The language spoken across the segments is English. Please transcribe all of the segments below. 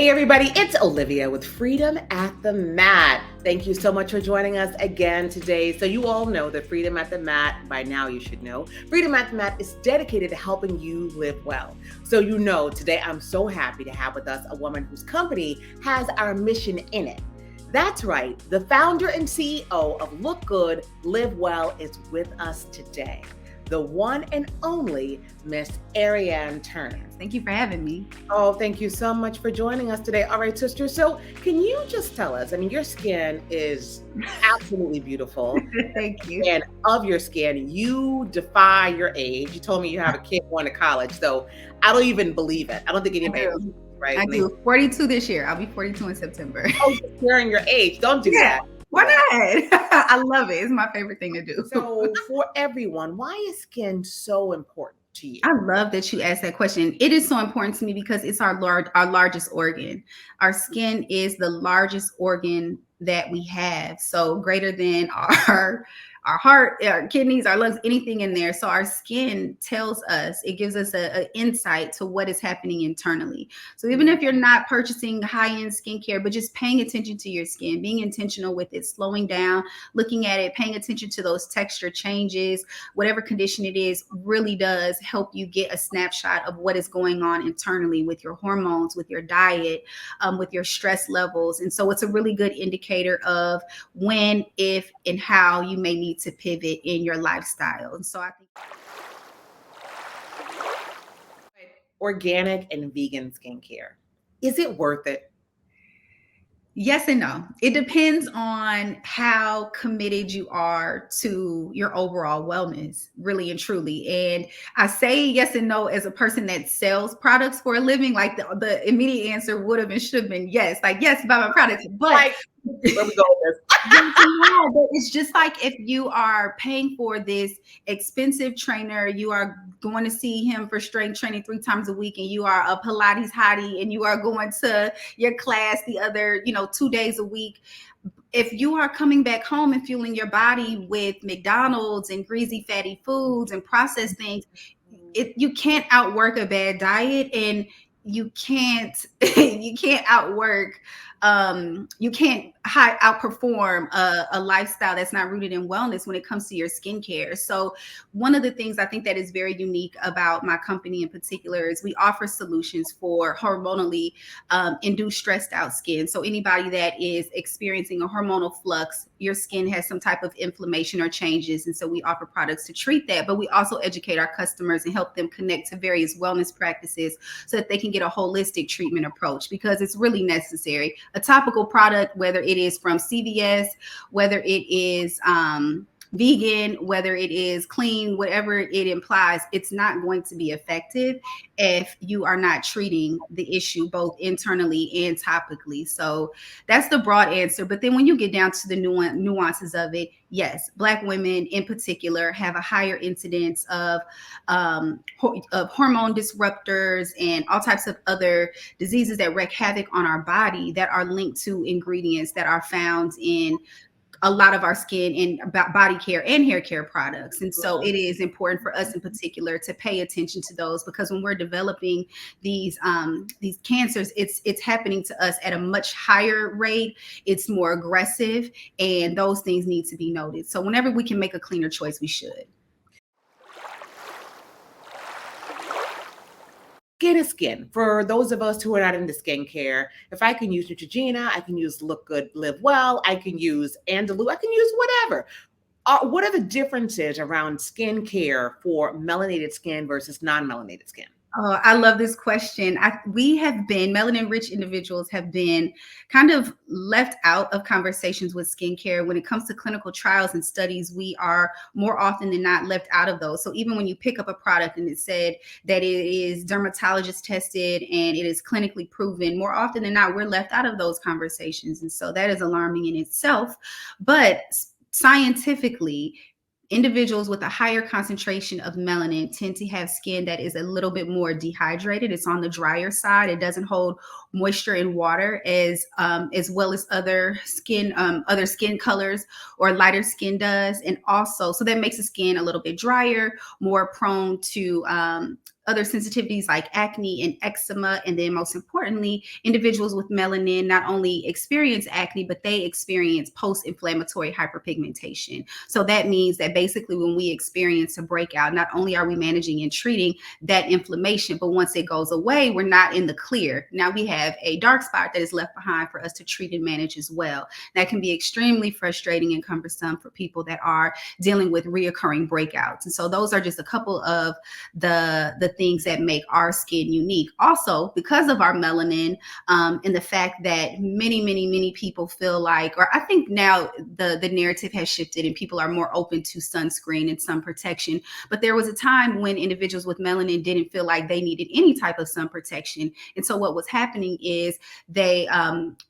Hey everybody, it's Olivia with Freedom at the Mat. Thank you so much for joining us again today. So you all know that Freedom at the Mat, by now you should know, Freedom at the Mat is dedicated to helping you live well. So you know, today I'm so happy to have with us a woman whose company has our mission in it. That's right, the founder and CEO of Look Good, Live Well is with us today. The one and only Miss Ari Turner. Thank you for having me. Oh, thank you so much for joining us today. All right, sister. So can you just tell us, your skin is absolutely beautiful. Thank you. And of your skin, you defy your age. You told me you have a kid going to college, so I don't even believe it. I don't think anybody believes it, right? I do. 42 this year. I'll be 42 in September. Oh, you're sharing your age. Don't do that. Why not? I love it. It's my favorite thing to do. So for everyone, why is skin so important to you? I love that you asked that question. It is so important to me because it's our largest organ. Our skin is the largest organ that we have. So greater than our heart, our kidneys, our lungs, anything in there. So our skin tells us, it gives us an insight to what is happening internally. So even if you're not purchasing high-end skincare, but just paying attention to your skin, being intentional with it, slowing down, looking at it, paying attention to those texture changes, whatever condition it is, really does help you get a snapshot of what is going on internally with your hormones, with your diet, with your stress levels. And so it's a really good indicator of when, if, and how you may need to pivot in your lifestyle. And so I think organic and vegan skincare, is it worth it? Yes and no. It depends on how committed you are to your overall wellness, really and truly. And I say yes and no as a person that sells products for a living. Like the immediate answer would have and should have been yes. Like, yes, buy my products. But where we go with this? But it's just like if you are paying for this expensive trainer, you are going to see him for strength training 3 times a week, and you are a Pilates hottie, and you are going to your class the other, 2 days a week. If you are coming back home and fueling your body with McDonald's and greasy, fatty foods and processed things, you can't outwork a bad diet, and you can't outwork you can't outperform a lifestyle that's not rooted in wellness when it comes to your skincare. So one of the things I think that is very unique about my company in particular is we offer solutions for hormonally induced stressed out skin. So anybody that is experiencing a hormonal flux, your skin has some type of inflammation or changes. And so we offer products to treat that, but we also educate our customers and help them connect to various wellness practices so that they can get a holistic treatment approach, because it's really necessary. A topical product, whether it is from CVS, whether it is vegan, whether it is clean, whatever it implies, it's not going to be effective if you are not treating the issue both internally and topically. So that's the broad answer. But then when you get down to the nuances of it, yes, Black women in particular have a higher incidence of hormone disruptors and all types of other diseases that wreak havoc on our body that are linked to ingredients that are found in a lot of our skin and body care and hair care products. And so it is important for us in particular to pay attention to those, because when we're developing these cancers, it's happening to us at a much higher rate. It's more aggressive, and those things need to be noted. So whenever we can make a cleaner choice, we should. Skin is skin. For those of us who are not into skincare, if I can use Neutrogena, I can use Look Good, Live Well, I can use Andalou, I can use whatever. What are the differences around skincare for melanated skin versus non-melanated skin? Oh, I love this question. Melanin-rich individuals have been kind of left out of conversations with skincare. When it comes to clinical trials and studies, we are more often than not left out of those. So even when you pick up a product and it said that it is dermatologist tested and it is clinically proven, more often than not, we're left out of those conversations. And so that is alarming in itself. But scientifically, individuals with a higher concentration of melanin tend to have skin that is a little bit more dehydrated. It's on the drier side. It doesn't hold moisture and water as well as other skin colors or lighter skin does. And also, so that makes the skin a little bit drier, more prone to other sensitivities like acne and eczema. And then most importantly, individuals with melanin not only experience acne, but they experience post-inflammatory hyperpigmentation. So that means that basically when we experience a breakout, not only are we managing and treating that inflammation, but once it goes away, we're not in the clear. Now we have a dark spot that is left behind for us to treat and manage as well. That can be extremely frustrating and cumbersome for people that are dealing with reoccurring breakouts. And so those are just a couple of the things that make our skin unique. Also, because of our melanin, and the fact that many people feel like, or I think now the narrative has shifted and people are more open to sunscreen and sun protection. But there was a time when individuals with melanin didn't feel like they needed any type of sun protection. And so what was happening is they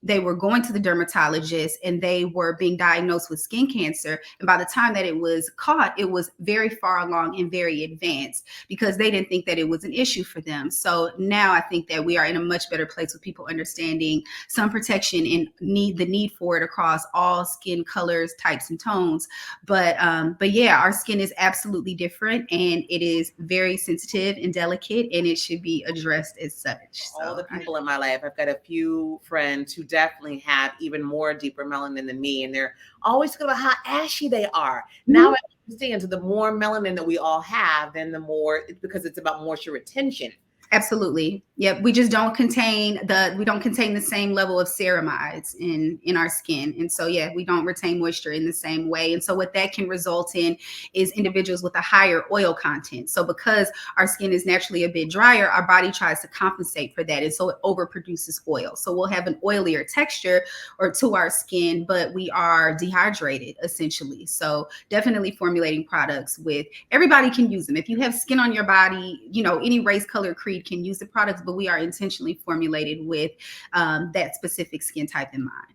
were going to the dermatologist and they were being diagnosed with skin cancer. And by the time that it was caught, it was very far along and very advanced because they didn't think that it was an issue for them. So now I think that we are in a much better place with people understanding sun protection and the need for it across all skin colors, types, and tones. But yeah, our skin is absolutely different and it is very sensitive and delicate, and it should be addressed as such. All the people in my life, I've got a few friends who definitely have even more deeper melanin than me, and they're always talking about how ashy they are. Mm-hmm. Now I understand, so the more melanin that we all have, then the more, it's because it's about moisture retention. Absolutely. Yep. We just don't contain the same level of ceramides in our skin. And so, yeah, we don't retain moisture in the same way. And so what that can result in is individuals with a higher oil content. So because our skin is naturally a bit drier, our body tries to compensate for that. And so it overproduces oil. So we'll have an oilier texture or to our skin, but we are dehydrated essentially. So definitely formulating products with, everybody can use them. If you have skin on your body, any race, color, creed can use the products, but we are intentionally formulated with that specific skin type in mind.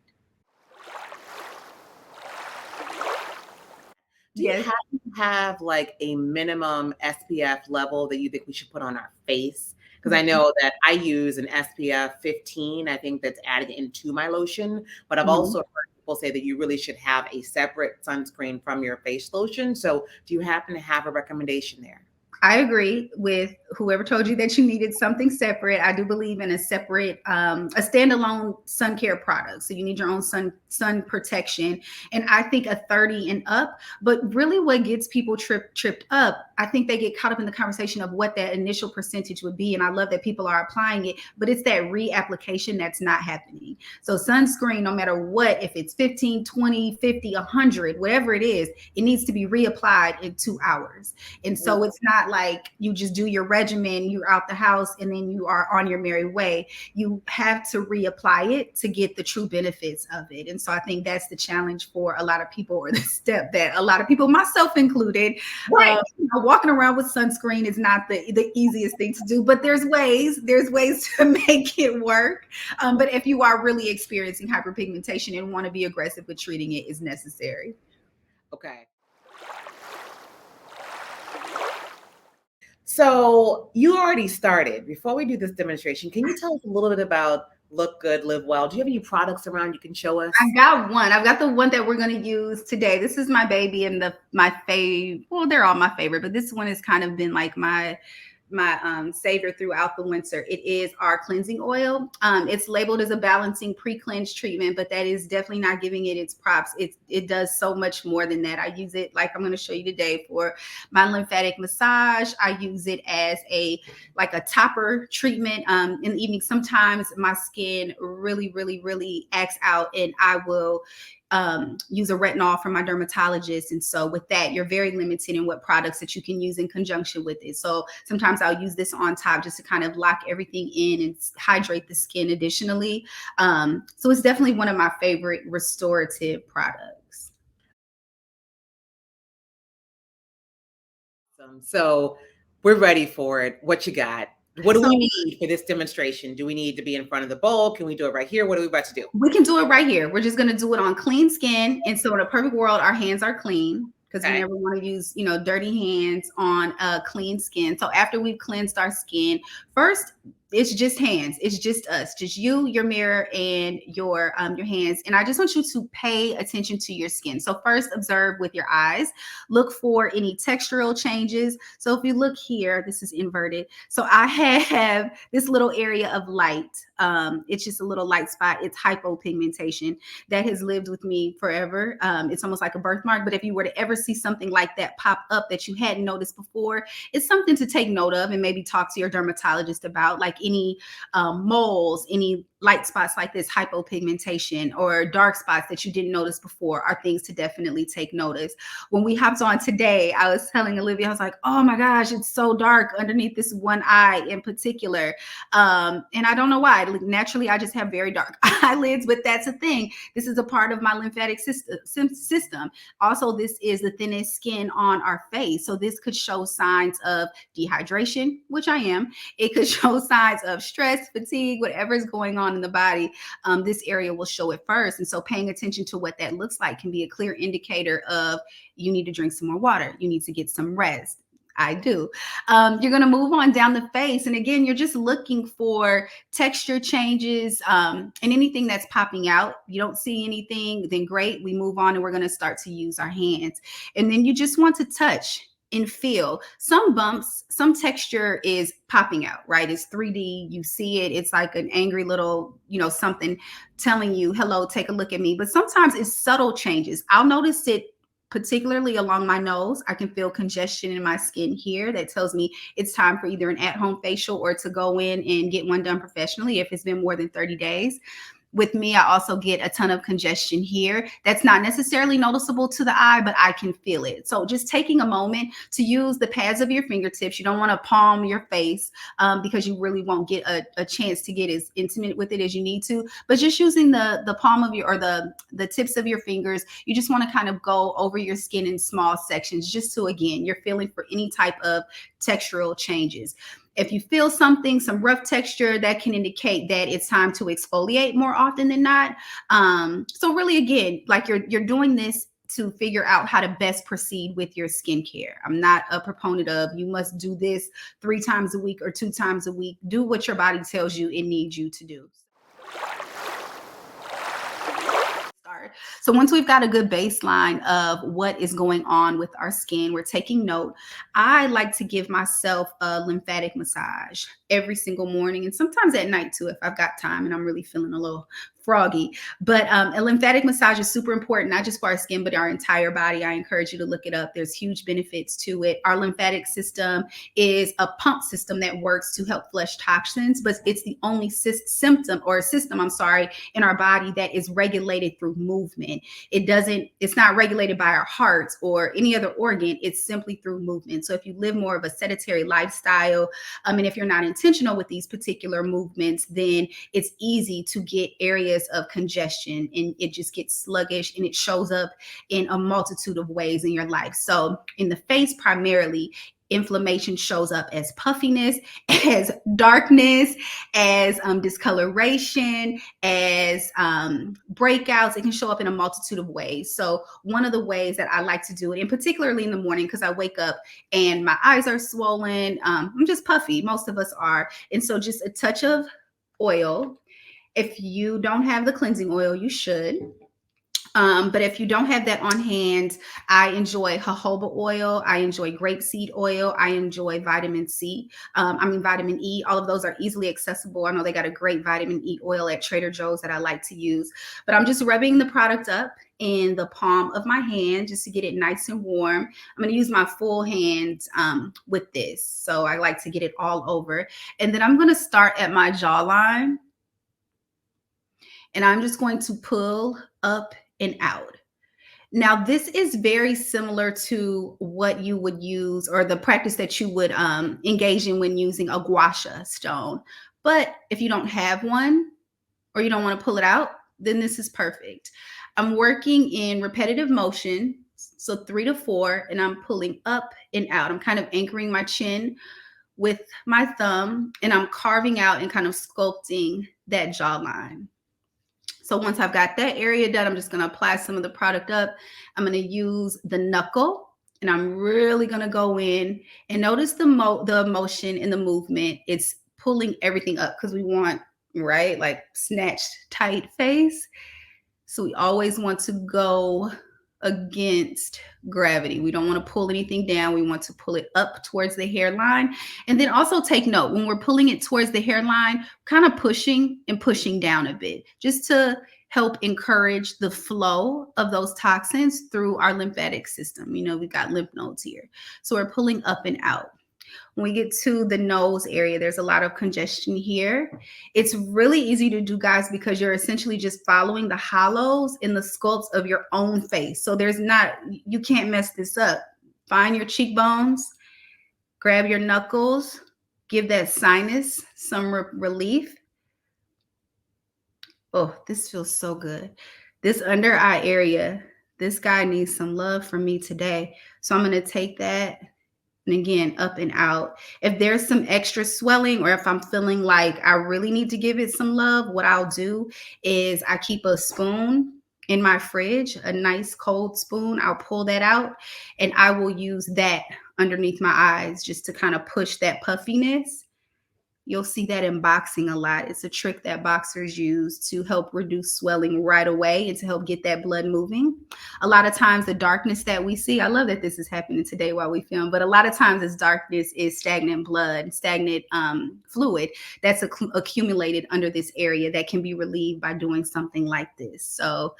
Do you have like a minimum SPF level that you think we should put on our face? Because I know that I use an SPF 15. I think that's added into my lotion, but I've also heard people say that you really should have a separate sunscreen from your face lotion. So do you happen to have a recommendation there? I agree with whoever told you that you needed something separate. I do believe in a separate, a standalone sun care product. So you need your own sun protection. And I think a 30 and up, but really what gets people tripped up, I think they get caught up in the conversation of what that initial percentage would be. And I love that people are applying it, but it's that reapplication that's not happening. So sunscreen, no matter what, if it's 15, 20, 50, 100, whatever it is, it needs to be reapplied in 2 hours. And so it's not like you just do your regimen, you're out the house, and then you are on your merry way. You have to reapply it to get the true benefits of it. And so I think that's the challenge for a lot of people, or the step that a lot of people, myself included, walking around with sunscreen is not the easiest thing to do, but there's ways to make it work. But if you are really experiencing hyperpigmentation and want to be aggressive with treating it, is necessary. Okay. So you already started. Before we do this demonstration, can you tell us a little bit about Look Good, Live Well? Do you have any products around you can show us? I've got one. I've got the one that we're going to use today. This is my baby and my fave. Well, they're all my favorite, but this one has kind of been like my savior throughout the winter. It is our cleansing oil. It's labeled as a balancing pre-cleanse treatment, but that is definitely not giving it its props. It does so much more than that. I use it, like I'm going to show you today, for my lymphatic massage. I use it as like a topper treatment in the evening. Sometimes my skin really acts out, and I will use a retinol from my dermatologist. And so with that, you're very limited in what products that you can use in conjunction with it. So sometimes I'll use this on top just to kind of lock everything in and hydrate the skin additionally. So it's definitely one of my favorite restorative products. So we're ready for it. What you got? What do we need for this demonstration? Do we need to be in front of the bowl? Can we do it right here? What are we about to do? We can do it right here. We're just going to do it on clean skin. And so in a perfect world, our hands are clean, because we never want to use, dirty hands on clean skin. So after we've cleansed our skin, first, It's just hands. It's just us, just you, your mirror, and your hands. And I just want you to pay attention to your skin. So first, observe with your eyes. Look for any textural changes. So if you look here, this is inverted. So I have this little area of light. It's just a little light spot. It's hypopigmentation that has lived with me forever. It's almost like a birthmark. But if you were to ever see something like that pop up that you hadn't noticed before, it's something to take note of and maybe talk to your dermatologist about, like any moles, any light spots like this, hypopigmentation, or dark spots that you didn't notice before, are things to definitely take notice. When we hopped on today, I was telling Olivia, I was like, oh my gosh, it's so dark underneath this one eye in particular. And I don't know why. Naturally, I just have very dark eyelids, but that's a thing. This is a part of my lymphatic system. Also, this is the thinnest skin on our face. So this could show signs of dehydration, which I am. It could show signs of stress, fatigue, whatever is going on in the body. This area will show it first. And so paying attention to what that looks like can be a clear indicator of you need to drink some more water. You need to get some rest. I do. You're going to move on down the face. And again, you're just looking for texture changes and anything that's popping out. You don't see anything, then great. We move on and we're going to start to use our hands. And then you just want to touch and feel. Some bumps, some texture is popping out, right? It's 3D. You see it. It's like an angry little, something telling you, hello, take a look at me. But sometimes it's subtle changes. I'll notice it particularly along my nose. I can feel congestion in my skin here that tells me it's time for either an at-home facial or to go in and get one done professionally if it's been more than 30 days. With me, I also get a ton of congestion here. That's not necessarily noticeable to the eye, but I can feel it. So just taking a moment to use the pads of your fingertips. You don't want to palm your face because you really won't get a chance to get as intimate with it as you need to. But just using the palm of your, or the tips of your fingers, you just want to kind of go over your skin in small sections, just so, again, you're feeling for any type of textural changes. If you feel something, some rough texture, that can indicate that it's time to exfoliate more often than not. So really, again, like you're doing this to figure out how to best proceed with your skincare. I'm not a proponent of you must do this 3 times a week or 2 times a week. Do what your body tells you it needs you to do. So once we've got a good baseline of what is going on with our skin, we're taking note. I like to give myself a lymphatic massage every single morning, and sometimes at night too, if I've got time and I'm really feeling a little froggy. But a lymphatic massage is super important, not just for our skin, but our entire body. I encourage you to look it up. There's huge benefits to it. Our lymphatic system is a pump system that works to help flush toxins, but it's the only system in our body that is regulated through movement. It's not regulated by our hearts or any other organ. It's simply through movement. So if you live more of a sedentary lifestyle, and if you're not intentional with these particular movements, then it's easy to get areas of congestion, and it just gets sluggish, and it shows up in a multitude of ways in your life. So in the face, primarily, inflammation shows up as puffiness, as darkness, as discoloration, as breakouts. It can show up in a multitude of ways. So one of the ways that I like to do it, and particularly in the morning, because I wake up and my eyes are swollen, I'm just puffy. Most of us are. And so just a touch of oil. If you don't have the cleansing oil, you should. But if you don't have that on hand, I enjoy jojoba oil. I enjoy grapeseed oil. I enjoy vitamin E. All of those are easily accessible. I know they got a great vitamin E oil at Trader Joe's that I like to use. But I'm just rubbing the product up in the palm of my hand just to get it nice and warm. I'm going to use my full hand with this. So I like to get it all over. And then I'm going to start at my jawline. And I'm just going to pull up and out. Now, this is very similar to what you would use, or the practice that you would engage in when using a gua sha stone. But if you don't have one, or you don't want to pull it out, then this is perfect. I'm working in repetitive motion, so 3 to 4, and I'm pulling up and out. I'm kind of anchoring my chin with my thumb, and I'm carving out and kind of sculpting that jawline. So once I've got that area done, I'm just going to apply some of the product up. I'm going to use the knuckle, and I'm really going to go in and notice the motion and the movement. It's pulling everything up because we want, right, like snatched tight face. So we always want to go against gravity. We don't want to pull anything down. We want to pull it up towards the hairline. And then also take note, when we're pulling it towards the hairline, kind of pushing and pushing down a bit, just to help encourage the flow of those toxins through our lymphatic system. You know, we've got lymph nodes here. So we're pulling up and out. When we get to the nose area, there's a lot of congestion here. It's really easy to do, guys, because you're essentially just following the hollows in the sculpts of your own face. So you can't mess this up. Find your cheekbones, grab your knuckles, give that sinus some relief. Oh, this feels so good. This under eye area, this guy needs some love from me today. So I'm going to take that. And again, up and out. If there's some extra swelling, or if I'm feeling like I really need to give it some love, what I'll do is I keep a spoon in my fridge, a nice cold spoon. I'll pull that out and I will use that underneath my eyes just to kind of push that puffiness. You'll see that in boxing a lot. It's a trick that boxers use to help reduce swelling right away and to help get that blood moving. A lot of times the darkness that we see, I love that this is happening today while we film, but a lot of times this darkness is stagnant blood, stagnant fluid that's accumulated under this area that can be relieved by doing something like this. So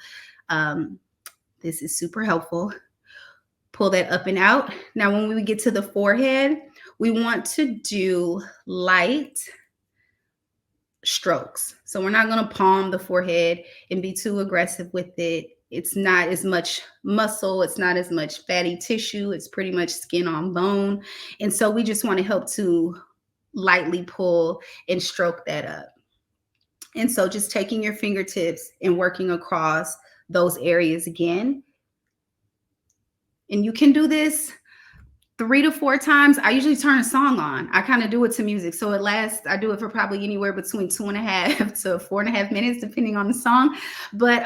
this is super helpful. Pull that up and out. Now, when we get to the forehead, we want to do light strokes. So we're not going to palm the forehead and be too aggressive with it. It's not as much muscle. It's not as much fatty tissue. It's pretty much skin on bone. And so we just want to help to lightly pull and stroke that up. And so just taking your fingertips and working across those areas again. And you can do this 3 to 4 times. I usually turn a song on. I kind of do it to music. So it lasts, I do it for probably anywhere between 2.5 to 4.5 minutes, depending on the song. But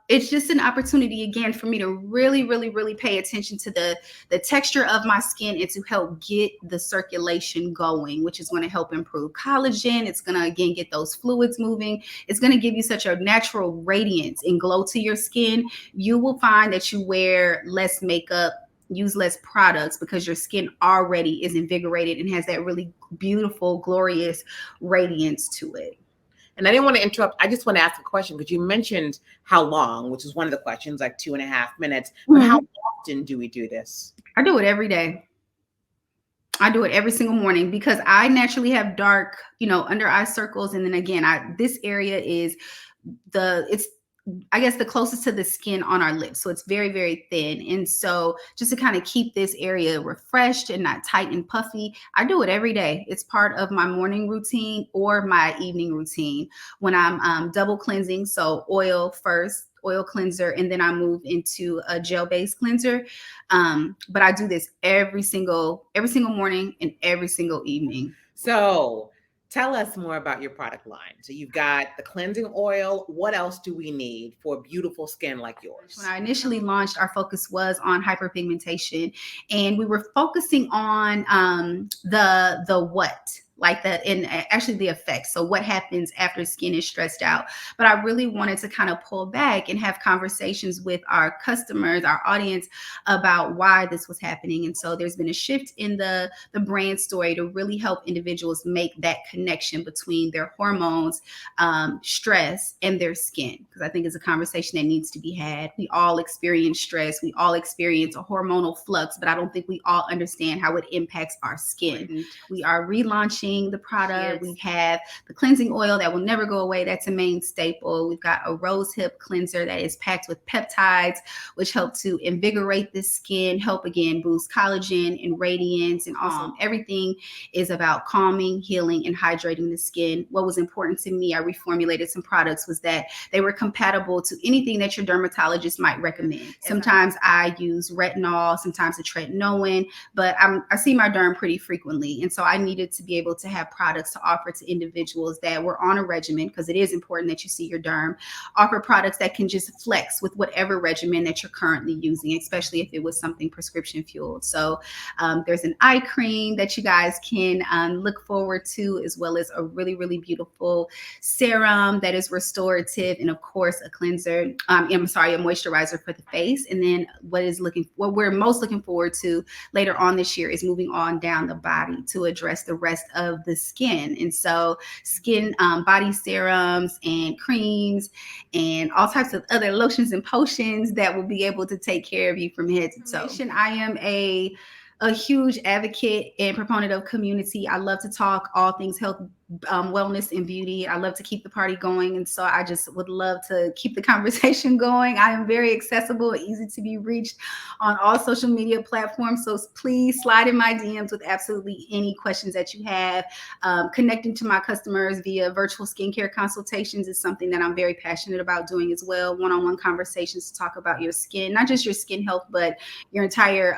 it's just an opportunity, again, for me to really, really, really pay attention to the texture of my skin and to help get the circulation going, which is going to help improve collagen. It's going to, again, get those fluids moving. It's going to give you such a natural radiance and glow to your skin. You will find that you wear less makeup, use less products, because your skin already is invigorated and has that really beautiful, glorious radiance to it. And I didn't want to interrupt. I just want to ask a question, because you mentioned how long, which is one of the questions, like 2.5 minutes. But how often do we do this? I do it every day. I do it every single morning because I naturally have dark, under eye circles. And then again, this area is I guess the closest to the skin on our lips. So it's very, very thin. And so just to kind of keep this area refreshed and not tight and puffy, I do it every day. It's part of my morning routine or my evening routine when I'm double cleansing. So oil first, oil cleanser, and then I move into a gel-based cleanser. But I do this every single morning and every single evening. So tell us more about your product line. So you've got the cleansing oil. What else do we need for beautiful skin like yours? When I initially launched, our focus was on hyperpigmentation, and we were focusing on the what, like that, and actually the effects. So what happens after skin is stressed out. But I really wanted to kind of pull back and have conversations with our customers, our audience, about why this was happening. And so there's been a shift in the brand story to really help individuals make that connection between their hormones, stress, and their skin. Because I think it's a conversation that needs to be had. We all experience stress. We all experience a hormonal flux, but I don't think we all understand how it impacts our skin. Mm-hmm. We are relaunching the product. Yes. We have the cleansing oil that will never go away. That's a main staple. We've got a rose hip cleanser that is packed with peptides, which help to invigorate the skin, help again boost collagen and radiance. And also everything is about calming, healing, and hydrating the skin. What was important to me, I reformulated some products, was that they were compatible to anything that your dermatologist might recommend. Sometimes I use retinol, sometimes a tretinoin, but I see my derm pretty frequently. And so I needed to be able to have products to offer to individuals that were on a regimen, because it is important that you see your derm, offer products that can just flex with whatever regimen that you're currently using, especially if it was something prescription fueled. So there's an eye cream that you guys can look forward to, as well as a really, really beautiful serum that is restorative, and of course a cleanser, a moisturizer for the face. And then what we're most looking forward to later on this year is moving on down the body to address the rest of the skin. And so skin body serums and creams and all types of other lotions and potions that will be able to take care of you from head to toe. I am a huge advocate and proponent of community. I love to talk all things health, wellness, and beauty. I love to keep the party going. And so I just would love to keep the conversation going. I am very accessible, easy to be reached on all social media platforms. So please slide in my DMs with absolutely any questions that you have. Connecting to my customers via virtual skincare consultations is something that I'm very passionate about doing as well. One-on-one conversations to talk about your skin, not just your skin health, but your entire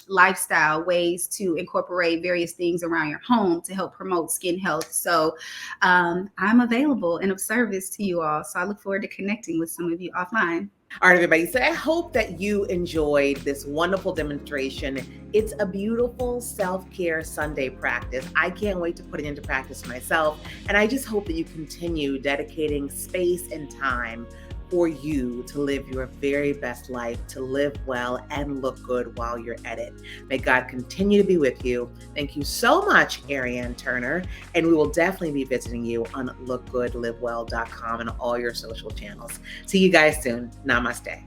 lifestyle, ways to incorporate various things around your home to help promote skin health. So I'm available and of service to you all. So I look forward to connecting with some of you offline. All right, everybody. So I hope that you enjoyed this wonderful demonstration. It's a beautiful self-care Sunday practice. I can't wait to put it into practice myself. And I just hope that you continue dedicating space and time for you to live your very best life, to live well and look good while you're at it. May God continue to be with you. Thank you so much, Ari Turner. And we will definitely be visiting you on lookgoodlivewell.com and all your social channels. See you guys soon. Namaste.